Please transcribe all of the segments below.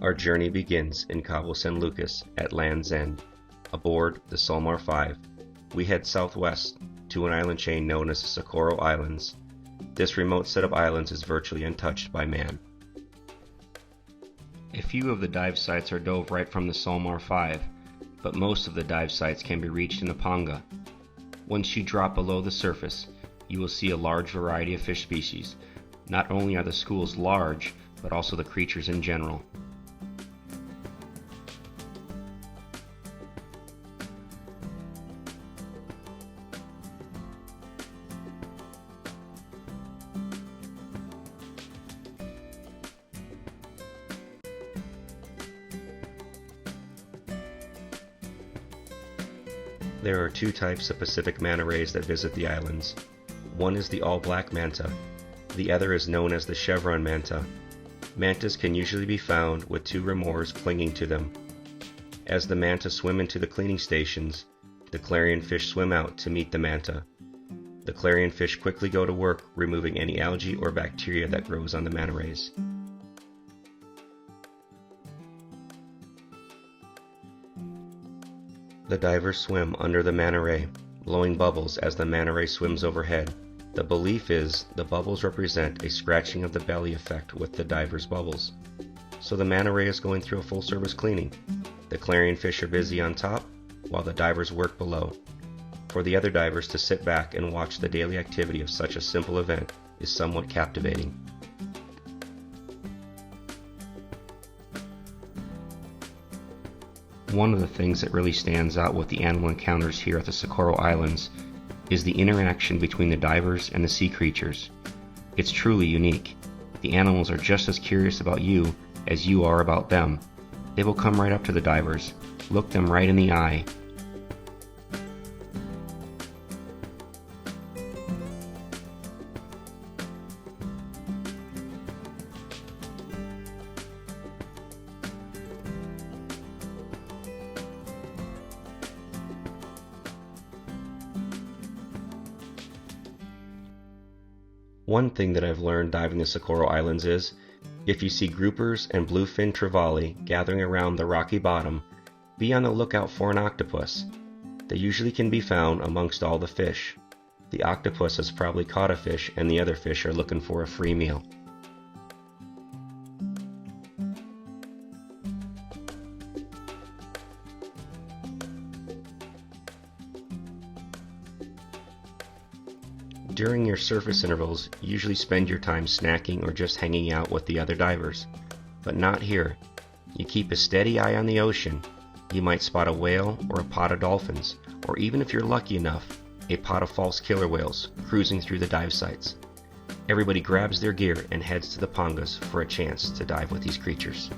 Our journey begins in Cabo San Lucas at Land's End. Aboard the Solmar V, we head southwest to an island chain known as the Socorro Islands. This remote set of islands is virtually untouched by man. A few of the dive sites are dove right from the Solmar V, but most of the dive sites can be reached in a panga. Once you drop below the surface, you will see a large variety of fish species. Not only are the schools large, but also the creatures in general. There are two types of Pacific Manta Rays that visit the islands. One is the all-black manta. The other is known as the chevron manta. Mantas can usually be found with two remors clinging to them. As the manta swim into the cleaning stations, the clarion fish swim out to meet the manta. The clarion fish quickly go to work removing any algae or bacteria that grows on the manta rays. The divers swim under the manta ray, blowing bubbles as the manta ray swims overhead. The belief is the bubbles represent a scratching of the belly effect with the diver's bubbles. So the manta ray is going through a full service cleaning. The clarion fish are busy on top, while the divers work below. For the other divers to sit back and watch the daily activity of such a simple event is somewhat captivating. One of the things that really stands out with the animal encounters here at the Socorro Islands is the interaction between the divers and the sea creatures. It's truly unique. The animals are just as curious about you as you are about them. They will come right up to the divers, look them right in the eye. One thing that I've learned diving the Socorro Islands is, if you see groupers and bluefin trevally gathering around the rocky bottom, be on the lookout for an octopus. They usually can be found amongst all the fish. The octopus has probably caught a fish and the other fish are looking for a free meal. During your surface intervals, usually spend your time snacking or just hanging out with the other divers. But not here. You keep a steady eye on the ocean. You might spot a whale or a pod of dolphins, or even if you're lucky enough, a pod of false killer whales cruising through the dive sites. Everybody grabs their gear and heads to the pangas for a chance to dive with these creatures.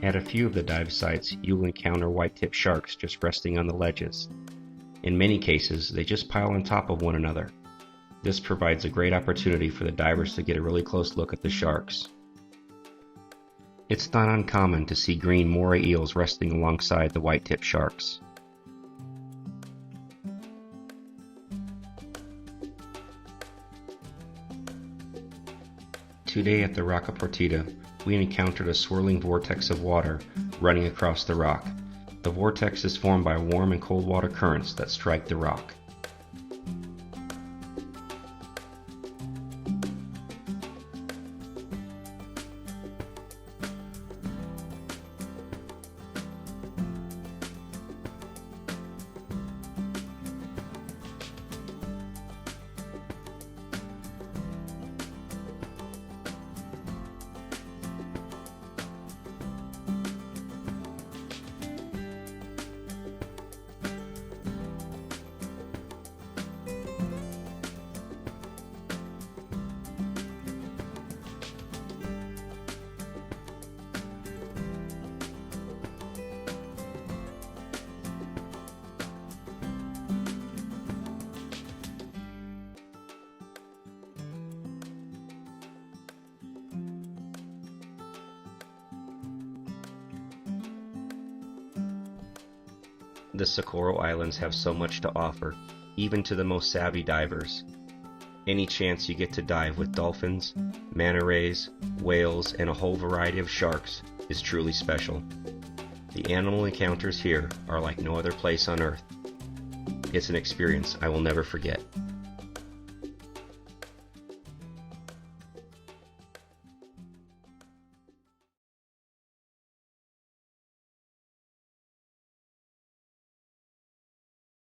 At a few of the dive sites, you'll encounter whitetip sharks just resting on the ledges. In many cases, they just pile on top of one another. This provides a great opportunity for the divers to get a really close look at the sharks. It's not uncommon to see green moray eels resting alongside the whitetip sharks. Today at the Roca Partida, we encountered a swirling vortex of water running across the rock. The vortex is formed by warm and cold water currents that strike the rock. The Socorro Islands have so much to offer, even to the most savvy divers. Any chance you get to dive with dolphins, manta rays, whales, and a whole variety of sharks is truly special. The animal encounters here are like no other place on Earth. It's an experience I will never forget.